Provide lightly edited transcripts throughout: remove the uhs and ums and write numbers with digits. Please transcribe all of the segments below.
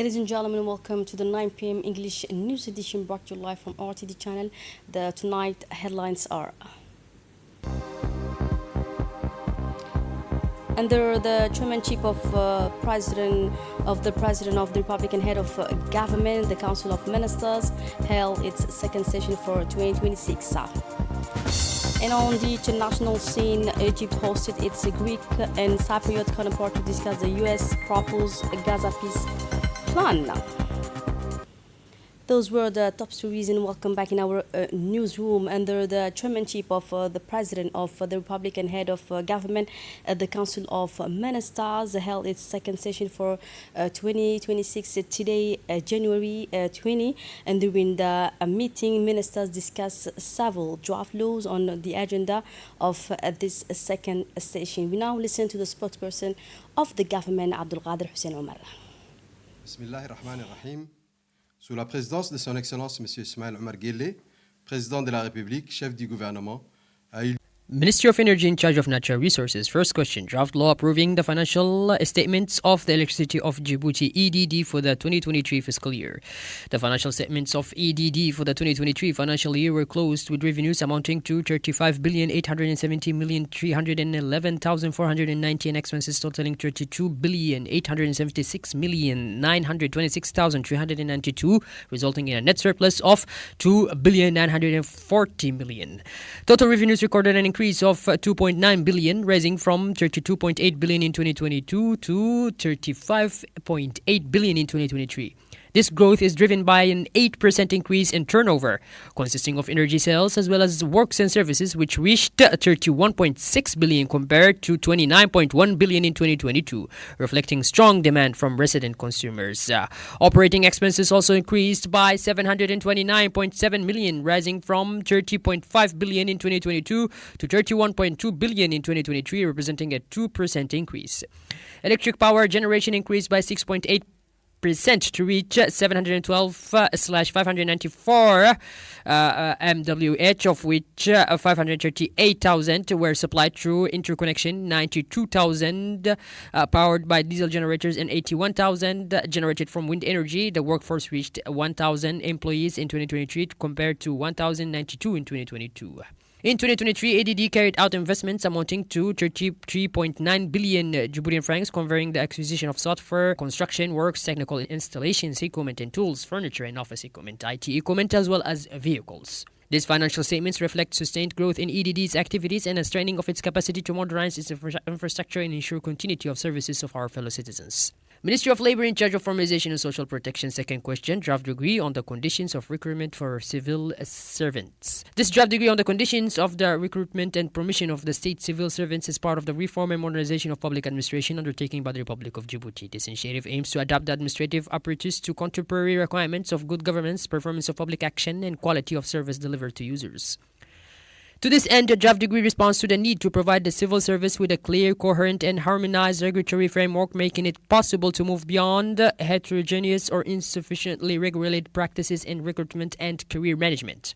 Ladies and gentlemen, welcome to the 9 p.m. English news edition brought to you live from RTD channel. The tonight headlines are: under the chairmanship of President of the Republic and head of government, the Council of Ministers held its second session for 2026. And on the international scene, Egypt hosted its Greek and Cypriot counterpart to discuss the U.S. proposed Gaza peace plan. Those were the top stories, and welcome back in our newsroom. Under the chairmanship of the President of the Republic and head of government, the Council of Ministers held its second session for 2026 today, January 20. And during the meeting, ministers discussed several draft laws on the agenda of this second session. We now listen to the spokesperson of the government, Abdul Qadir Hussein Omar. Bismillahirrahmanirrahim. Sous la présidence de son Excellence M. Ismaël Omar Guelleh, président de la République, chef du gouvernement, a eu Ministry of Energy in charge of natural resources. First question: draft law approving the financial statements of the electricity of Djibouti (EDD) for the 2023 fiscal year. The financial statements of EDD for the 2023 financial year were closed with revenues amounting to 35,870,311,490 and expenses totaling 32,876,926,392, resulting in a net surplus of 2,940,000,000. Total revenues recorded an increase of 2.9 billion, rising from 32.8 billion in 2022 to 35.8 billion in 2023. This growth is driven by an 8% increase in turnover, consisting of energy sales as well as works and services, which reached 31.6 billion compared to 29.1 billion in 2022, reflecting strong demand from resident consumers. Operating expenses also increased by 729.7 million, rising from 30.5 billion in 2022 to 31.2 billion in 2023, representing a 2% increase. Electric power generation increased by 6.8% to reach 712/594 MWh, of which 538,000 were supplied through interconnection, 92,000 powered by diesel generators, and 81,000 generated from wind energy. The workforce reached 1,000 employees in 2023 compared to 1,092 in 2022. In 2023, ADD carried out investments amounting to 33.9 billion Djiboutian francs, covering the acquisition of software, construction works, technical installations, equipment and tools, furniture and office equipment, IT equipment, as well as vehicles. These financial statements reflect sustained growth in EDD's activities and a strengthening of its capacity to modernize its infrastructure and ensure continuity of services of our fellow citizens. Ministry of Labor in charge of Formalization and Social Protection. Second question: draft decree on the conditions of recruitment for civil servants. This draft decree on the conditions of the recruitment and promotion of the state civil servants is part of the reform and modernization of public administration undertaken by the Republic of Djibouti. This initiative aims to adapt the administrative apparatus to contemporary requirements of good governance, performance of public action, and quality of service delivered to users. To this end, the draft decree responds to the need to provide the civil service with a clear, coherent, and harmonized regulatory framework, making it possible to move beyond heterogeneous or insufficiently regulated practices in recruitment and career management.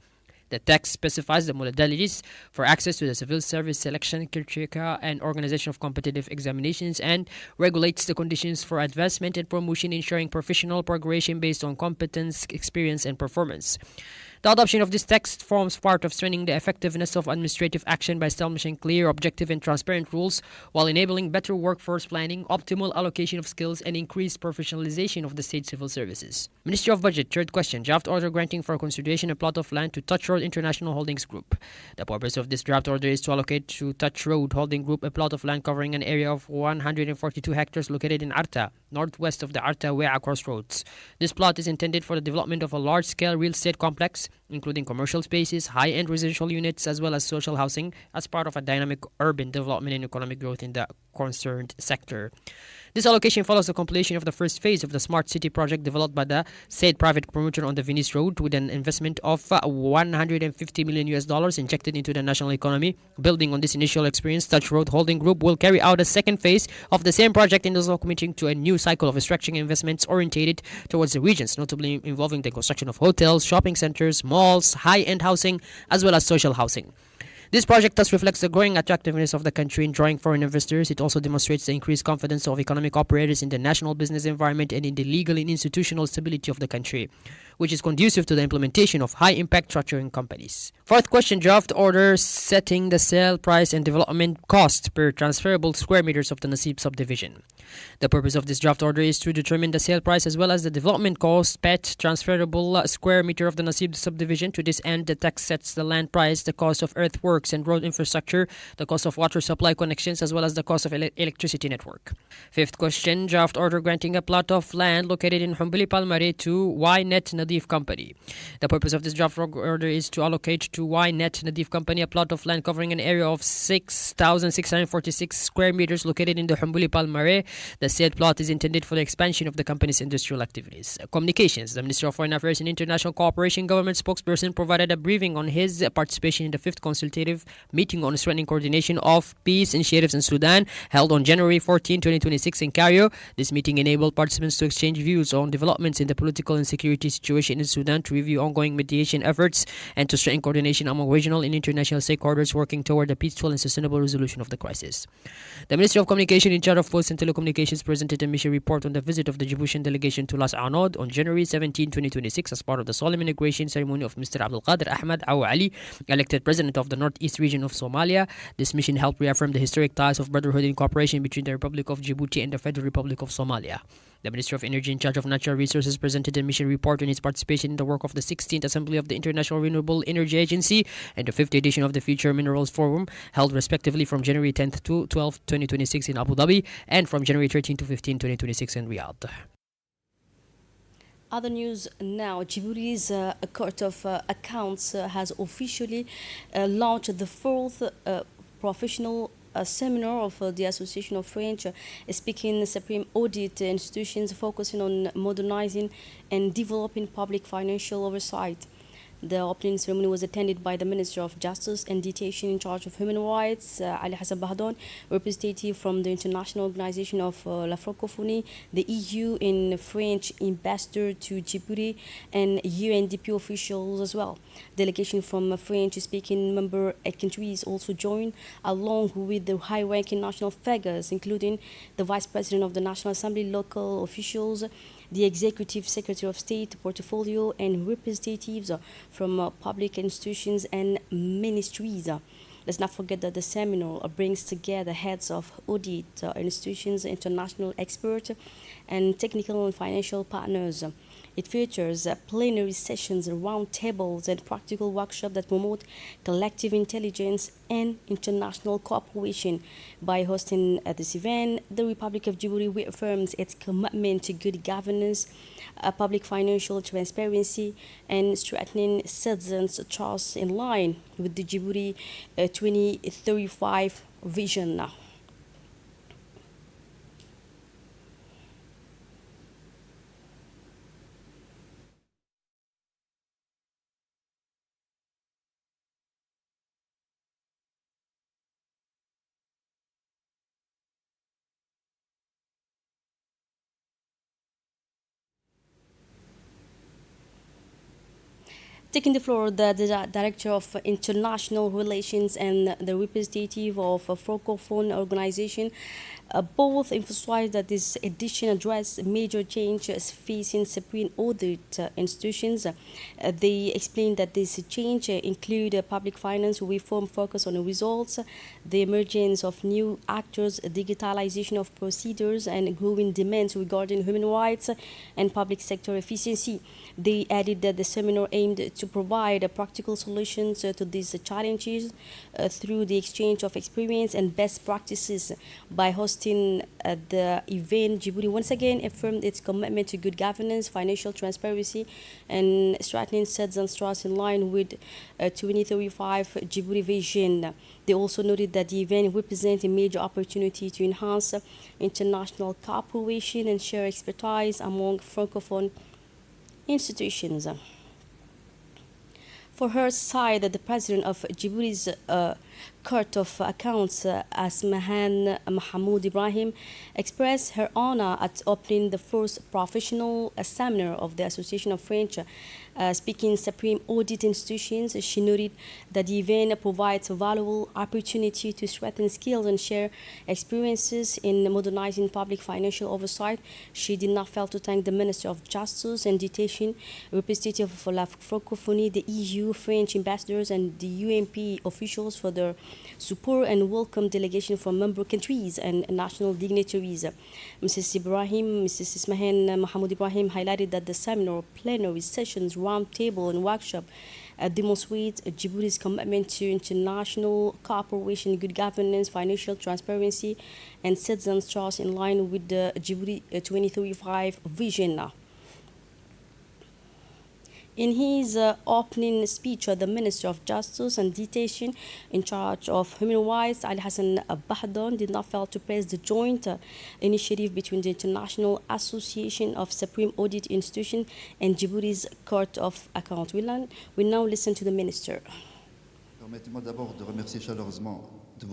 The text specifies the modalities for access to the civil service selection criteria and organization of competitive examinations, and regulates the conditions for advancement and promotion, ensuring professional progression based on competence, experience, and performance. The adoption of this text forms part of strengthening the effectiveness of administrative action by establishing clear, objective, and transparent rules, while enabling better workforce planning, optimal allocation of skills, and increased professionalization of the state civil services. Ministry of Budget. Third question: draft order granting for consideration a plot of land to Touch Road International Holdings Group. The purpose of this draft order is to allocate to Touch Road Holding Group a plot of land covering an area of 142 hectares located in Arta, northwest of the Arta-Wea crossroads. This plot is intended for the development of a large-scale real estate complex, including commercial spaces, high-end residential units, as well as social housing, as part of a dynamic urban development and economic growth in the concerned sector. This allocation follows the completion of the first phase of the Smart City project developed by the said private promoter on the Venice Road, with an investment of $150 million injected into the national economy. Building on this initial experience, Touch Road Holding Group will carry out a second phase of the same project and is also committing to a new cycle of restructuring investments orientated towards the regions, notably involving the construction of hotels, shopping centers, malls, high-end housing, as well as social housing. This project thus reflects the growing attractiveness of the country in drawing foreign investors. It also demonstrates the increased confidence of economic operators in the national business environment and in the legal and institutional stability of the country, which is conducive to the implementation of high-impact structuring companies. Fourth question, draft order setting the sale price and development cost per transferable square meters of the Nasib subdivision. The purpose of this draft order is to determine the sale price as well as the development cost per transferable square meter of the Nasib subdivision. To this end, the text sets the land price, the cost of earthworks and road infrastructure, the cost of water supply connections, as well as the cost of electricity network. Fifth question, draft order granting a plot of land located in Humbuli Palmare to YNet Nadif Company. The purpose of this draft order is to allocate to YNet Nadif Company a plot of land covering an area of 6,646 square meters located in the Humbuli Palmare. The said plot is intended for the expansion of the company's industrial activities. Communications. The Minister of Foreign Affairs and International Cooperation government spokesperson provided a briefing on his participation in the 5th consultative meeting on strengthening coordination of peace initiatives in Sudan, held on January 14, 2026 in Cairo. This meeting enabled participants to exchange views on developments in the political and security situation in Sudan, to review ongoing mediation efforts, and to strengthen coordination among regional and international stakeholders working toward a peaceful and sustainable resolution of the crisis. The Ministry of Communication in charge of Posts and Telecommunications presented a mission report on the visit of the Djiboutian delegation to Las Anod on January 17, 2026 as part of the solemn inauguration ceremony of Mr. Abdul Qadir Ahmed Aw Ali, elected president of the Northeast region of Somalia. This mission helped reaffirm the historic ties of brotherhood and cooperation between the Republic of Djibouti and the Federal Republic of Somalia. The Minister of Energy in charge of natural resources presented a mission report on its participation in the work of the 16th Assembly of the International Renewable Energy Agency and the 5th edition of the Future Minerals Forum, held respectively from January 10th to 12th, 2026 in Abu Dhabi and from January 13 to 15, 2026 in Riyadh. Other news now. Djibouti's Court of Accounts has officially launched the fourth professional seminar of the Association of French speaking Supreme Audit institutions, focusing on modernizing and developing public financial oversight. The opening ceremony was attended by the Minister of Justice and Detention in charge of Human Rights, Ali Hassan Bahdon, representative from the International Organization of La Francophonie, the EU, and French ambassador to Djibouti, and UNDP officials as well. Delegation from French-speaking member countries also joined, along with the high-ranking national figures, including the Vice President of the National Assembly, local officials, the Executive Secretary of State portfolio, and representatives from public institutions and ministries. Let's not forget that the seminar brings together heads of audit institutions, international experts, and technical and financial partners. It features plenary sessions, round tables, and practical workshops that promote collective intelligence and international cooperation. By hosting this event, the Republic of Djibouti reaffirms its commitment to good governance, public financial transparency, and strengthening citizens' trust in line with the Djibouti 2035 vision. Taking the floor, the Director of International Relations and the representative of a Francophone organization both emphasized that this edition addressed major changes facing Supreme Audit institutions. They explained that this change include public finance reform focus on the results, the emergence of new actors, digitalization of procedures, and growing demands regarding human rights and public sector efficiency. They added that the seminar aimed to provide practical solutions to these challenges through the exchange of experience and best practices. By hosting the event, Djibouti once again affirmed its commitment to good governance, financial transparency, and strengthening citizens' trust in line with 2035 Djibouti vision. They also noted that the event represents a major opportunity to enhance international cooperation and share expertise among Francophone institutions. For her side, the president of Djibouti's Court of Accounts, Asmahan Mahmoud Ibrahim, expressed her honor at opening the first professional seminar of the Association of French Speaking Supreme Audit Institutions. She noted that the event provides a valuable opportunity to strengthen skills and share experiences in modernizing public financial oversight. She did not fail to thank the Minister of Justice and Detention, representative for La Francophonie, the EU, French ambassadors, and the UMP officials for their support and welcome delegation from member countries and national dignitaries. Mrs. Ismahan Mahmoud Ibrahim highlighted that the seminar, plenary sessions, roundtable, and workshop demonstrate Djibouti's commitment to international cooperation, good governance, financial transparency, and citizens' trust in line with the Djibouti 2035 vision. In his opening speech, the Minister of Justice and Detention in charge of human rights, Ali Hassan Bahdon, did not fail to praise the joint initiative between the International Association of Supreme Audit Institutions and Djibouti's Court of Accounts. We now listen to the Minister. Permettez-moi d'abord de vous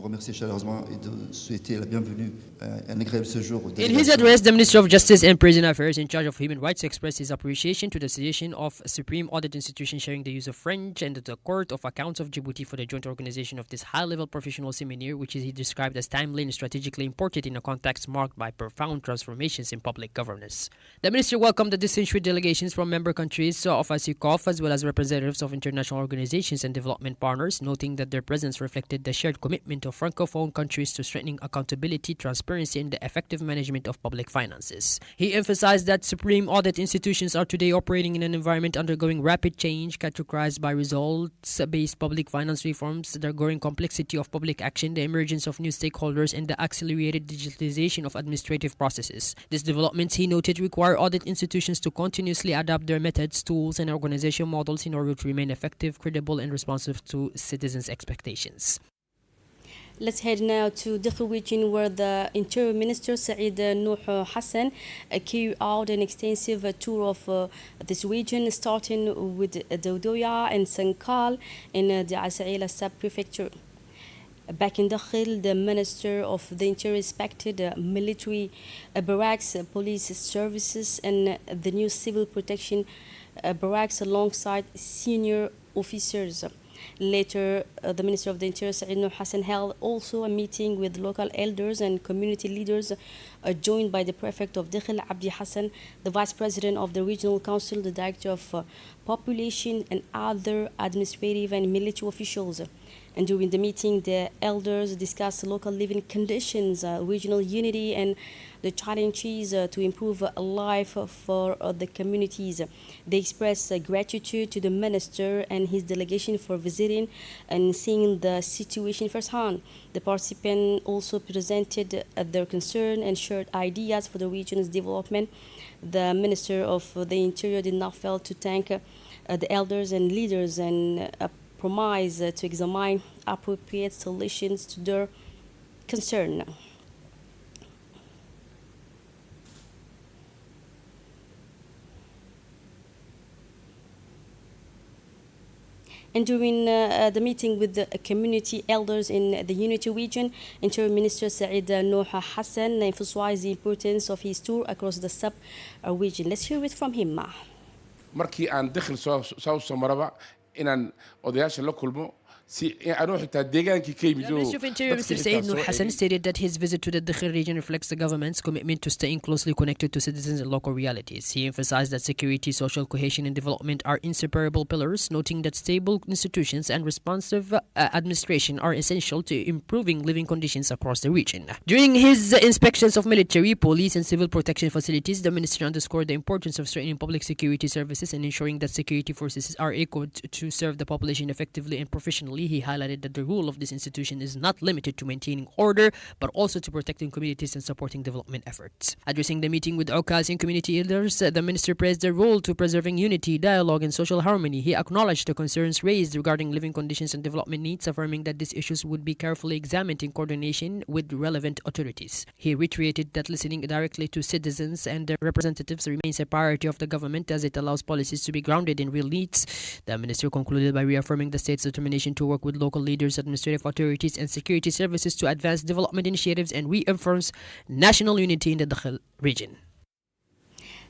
remercier chaleureusement et de souhaiter la bienvenue à un agréable séjour. In his address, the Minister of Justice and Prison Affairs in charge of human rights expressed his appreciation to the Association of Supreme Audit Institutions sharing the use of French and the Court of Accounts of Djibouti for the joint organization of this high-level professional seminar, which he described as timely and strategically important in a context marked by profound transformations in public governance. The Minister welcomed the distinguished delegations from member countries of ASICOF as well as representatives of international organizations and development partners, noting that their presence reflected the shared commitment of Francophone countries to strengthening accountability, transparency, and the effective management of public finances. He emphasized that supreme audit institutions are today operating in an environment undergoing rapid change, characterized by results-based public finance reforms, the growing complexity of public action, the emergence of new stakeholders, and the accelerated digitalization of administrative processes. These developments, he noted, require audit institutions to continuously adapt their methods, tools, and organizational models in order to remain effective, credible, and responsive to citizens' expectations. Let's head now to Dakhil region, where the Interior Minister Saeed Nuh Hassan carried out an extensive tour of this region, starting with Doudoya and Sankal in the Asaila sub-prefecture. Back in Dakhil, the Minister of the Interior inspected military barracks, police services, and the new civil protection barracks alongside senior officers. Later, the Minister of the Interior, Saeed Nuh Hassan, held also a meeting with local elders and community leaders, joined by the Prefect of Dakhil, Abdi Hassan, the Vice President of the Regional Council, the Director of Population, and other administrative and military officials. And during the meeting, the elders discussed local living conditions, regional unity, and the challenges to improve life for the communities. They expressed gratitude to the minister and his delegation for visiting and seeing the situation firsthand. The participants also presented their concern and shared ideas for the region's development. The Minister of the Interior did not fail to thank the elders and leaders and promise to examine appropriate solutions to their concern. And during the meeting with the community elders in the Unity region, Interior Minister Saeed Nuh Hassan emphasized the importance of his tour across the sub-region. Let's hear it from him. markii aan dakhil soo maraba inaan odayaasha la kulmo The Minister of Interior, Mr. Saeed Nuh Hassan, stated that his visit to the Dakhil region reflects the government's commitment to staying closely connected to citizens and local realities. He emphasized that security, social cohesion, and development are inseparable pillars, noting that stable institutions and responsive administration are essential to improving living conditions across the region. During his inspections of military, police, and civil protection facilities, the minister underscored the importance of strengthening public security services and ensuring that security forces are equipped to serve the population effectively and professionally. He highlighted that the role of this institution is not limited to maintaining order, but also to protecting communities and supporting development efforts. Addressing the meeting with Okaz and community elders, the minister praised their role to preserving unity, dialogue, and social harmony. He acknowledged the concerns raised regarding living conditions and development needs, affirming that these issues would be carefully examined in coordination with relevant authorities. He reiterated that listening directly to citizens and their representatives remains a priority of the government as it allows policies to be grounded in real needs. The minister concluded by reaffirming the state's determination to work with local leaders, administrative authorities, and security services to advance development initiatives and reaffirms national unity in the Dakhil region.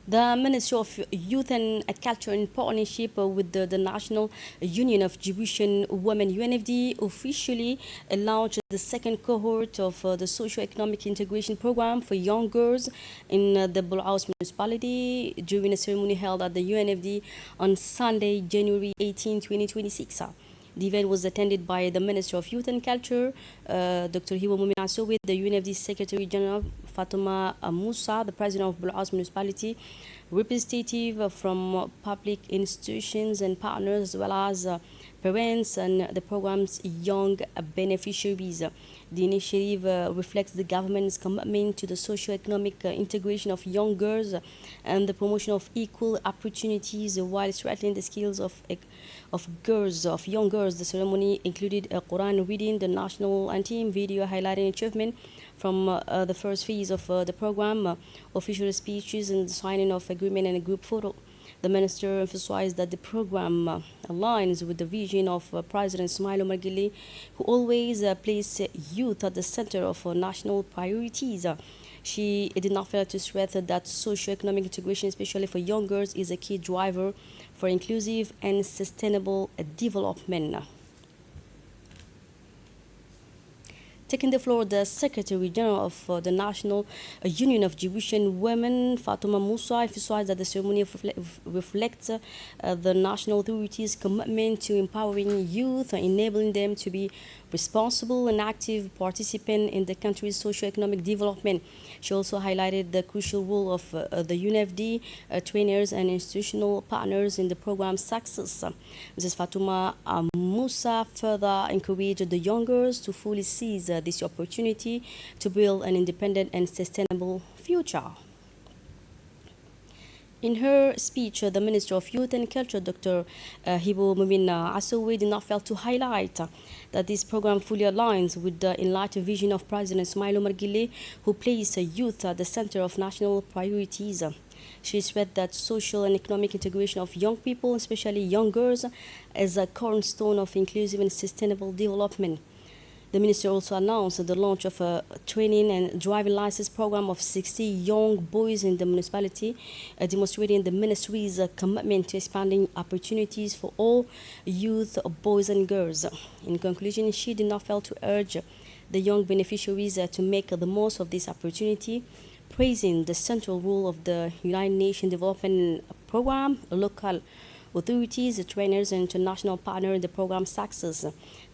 The Ministry of Youth and Culture, in partnership with the National Union of Djiboutian Women (UNFD), officially launched the second cohort of the socio-economic integration program for young girls in the Bulhouse municipality during a ceremony held at the UNFD on Sunday, January 18, 2026. The event was attended by the Minister of Youth and Culture, Dr. Hiwa Muminaso, with the UNFD Secretary General Fatuma Musa, the President of Bulhouse Municipality, representative from public institutions and partners, as well as parents and the program's young beneficiaries. The initiative reflects the government's commitment to the socio-economic integration of young girls and the promotion of equal opportunities while strengthening the skills of young girls. The ceremony included a Quran reading, the national anthem, video highlighting achievement from the first phase of the program, official speeches, and the signing of agreement and a group photo. The minister emphasized that the program aligns with the vision of President Ismail Omar Guelleh, who always placed youth at the center of national priorities. She did not fail to stress that socio-economic integration, especially for young girls, is a key driver for inclusive and sustainable development. Taking the floor, the Secretary General of the National Union of Djiboutian Women, Fatuma Musa, emphasized that the ceremony reflects the national authorities' commitment to empowering youth, enabling them to be responsible and active participants in the country's socio-economic development. She also highlighted the crucial role of the UNFD, trainers and institutional partners in the program's success. Mrs. Fatuma Musa further encouraged the young girls to fully seize this opportunity to build an independent and sustainable future. In her speech, the Minister of Youth and Culture, Dr. Hibo Mumina Asowe, did not fail to highlight that this program fully aligns with the enlightened vision of President Ismail Omar Guelleh, who placed youth at the center of national priorities. She stressed that social and economic integration of young people, especially young girls, is a cornerstone of inclusive and sustainable development. The minister also announced the launch of a training and driving license program of 60 young boys in the municipality, demonstrating the ministry's commitment to expanding opportunities for all youth, boys and girls. In conclusion, she did not fail to urge the young beneficiaries to make the most of this opportunity, praising the central role of the United Nations Development Program, local authorities, the trainers, and international partners in the program's success.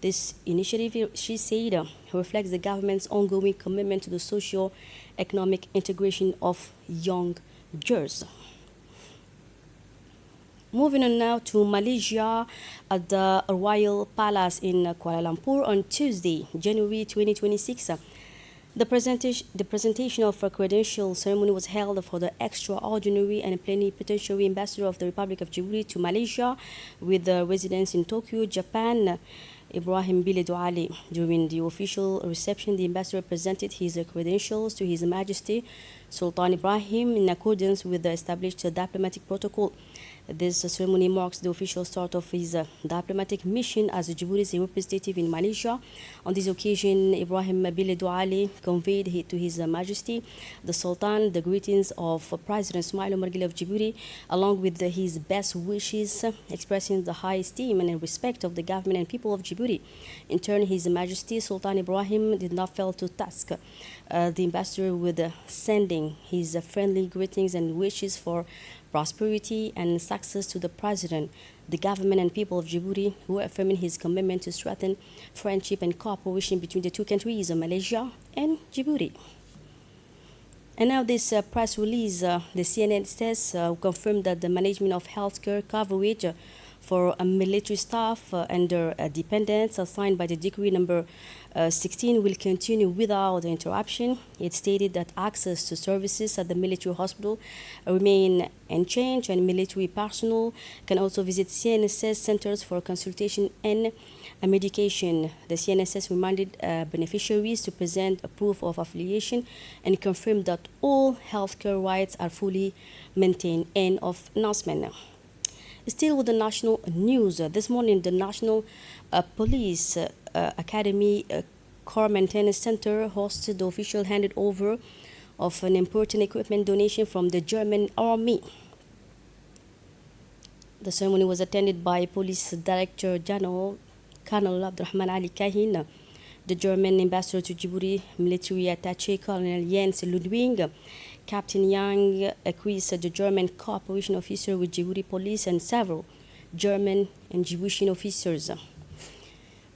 This initiative, she said, reflects the government's ongoing commitment to the socio-economic integration of young girls. Moving on now to Malaysia, at the Royal Palace in Kuala Lumpur on Tuesday, January 2026. The presentation of a credential ceremony was held for the extraordinary and plenipotentiary ambassador of the Republic of Djibouti to Malaysia, with residence in Tokyo, Japan, Ibrahim Biledo Ali. During the official reception, the ambassador presented his credentials to His Majesty Sultan Ibrahim in accordance with the established diplomatic protocol. This ceremony marks the official start of his diplomatic mission as Djibouti's representative in Malaysia. On this occasion, Ibrahim Biledo Ali conveyed to His Majesty the Sultan the greetings of President Ismail Omar Guelleh of Djibouti, along with his best wishes, expressing the high esteem and respect of the government and people of Djibouti. In turn, His Majesty Sultan Ibrahim did not fail to task the ambassador with sending his friendly greetings and wishes for prosperity and success to the President, the government and people of Djibouti, who are affirming his commitment to strengthen friendship and cooperation between the two countries, Malaysia and Djibouti. And now this press release, the CNN says, confirmed that the management of healthcare coverage for military staff and their dependents assigned by the decree number 16 will continue without interruption. It stated that access to services at the military hospital remain unchanged, and military personnel can also visit CNSS centers for consultation and medication. The CNSS reminded beneficiaries to present a proof of affiliation and confirmed that all healthcare rights are fully maintained. End of announcement. Still with the national news, this morning the National Police Academy Car Maintenance Center hosted the official handed over of an important equipment donation from the German Army. The ceremony was attended by Police Director General Colonel Abdurrahman Ali Kahin, the German ambassador to Djibouti, military attaché Colonel Jens Ludwig, Captain Yang Chris, the German cooperation officer with Djibouti police, and several German and Djiboutian officers.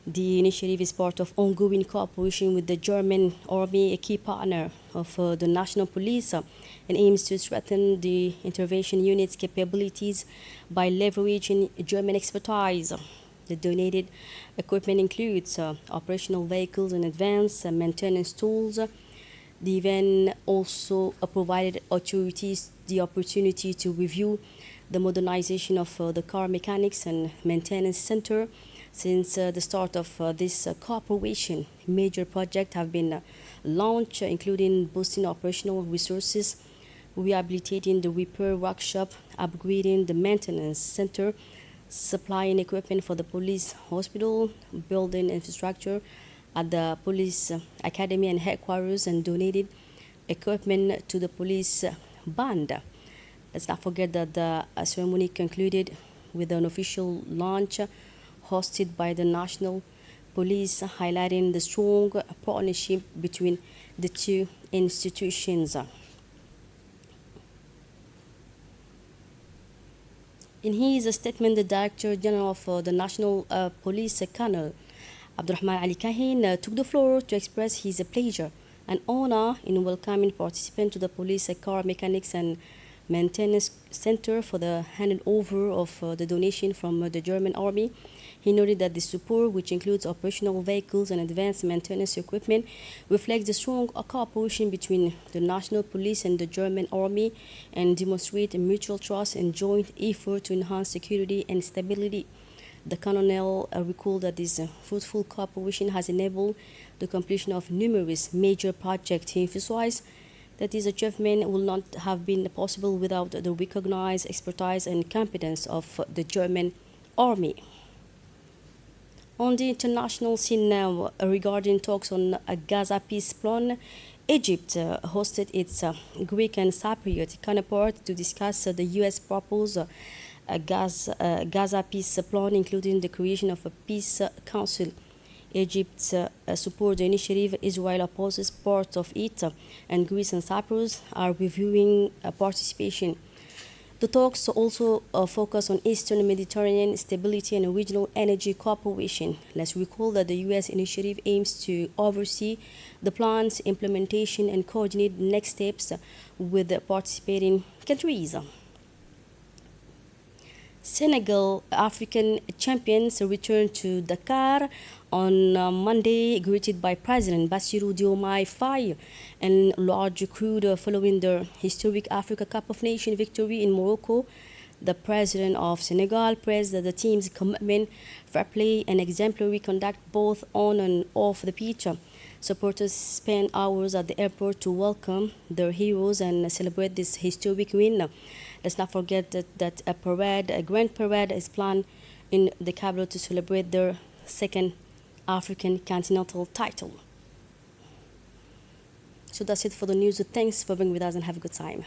The initiative is part of ongoing cooperation with the German Army, a key partner of the National Police, and aims to strengthen the intervention unit's capabilities by leveraging German expertise. The donated equipment includes operational vehicles and advanced maintenance tools. The event also provided authorities the opportunity to review the modernization of the car mechanics and maintenance center. Since the start of this cooperation, major projects have been launched, including boosting operational resources, rehabilitating the repair workshop, upgrading the maintenance center, supplying equipment for the police hospital, building infrastructure at the police academy and headquarters, and donated equipment to the police band. Let's not forget that the ceremony concluded with an official launch hosted by the National Police, highlighting the strong partnership between the two institutions. In his statement, the Director General of the National Police, Colonel Abdurrahman Ali Kahin, took the floor to express his pleasure and honor in welcoming participants to the Police Car Mechanics and Maintenance Center for the handing over of the donation from the German Army. He noted that the support, which includes operational vehicles and advanced maintenance equipment, reflects the strong cooperation between the National Police and the German Army and demonstrates mutual trust and joint effort to enhance security and stability. The Colonel recalled that this fruitful cooperation has enabled the completion of numerous major projects. He emphasized that this achievement will not have been possible without the recognized expertise and competence of the German Army. On the international scene now, regarding talks on a Gaza peace plan, Egypt hosted its Greek and Cypriot counterpart to discuss the U.S. proposed Gaza peace plan, including the creation of a peace council. Egypt supports the initiative. Israel opposes part of it, and Greece and Cyprus are reviewing participation. The talks also focus on Eastern Mediterranean stability and regional energy cooperation. Let's recall that the U.S. initiative aims to oversee the plan's implementation and coordinate next steps with the participating countries. Senegal African champions returned to Dakar on Monday, greeted by President Bassirou Diomaye Faye and large crowd following their historic Africa Cup of Nations victory in Morocco. The president of Senegal praised the team's commitment, fair play, and exemplary conduct both on and off the pitch. Supporters spent hours at the airport to welcome their heroes and celebrate this historic win. Let's not forget that a grand parade is planned in the capital to celebrate their second African continental title. So that's it for the news. Thanks for being with us and have a good time.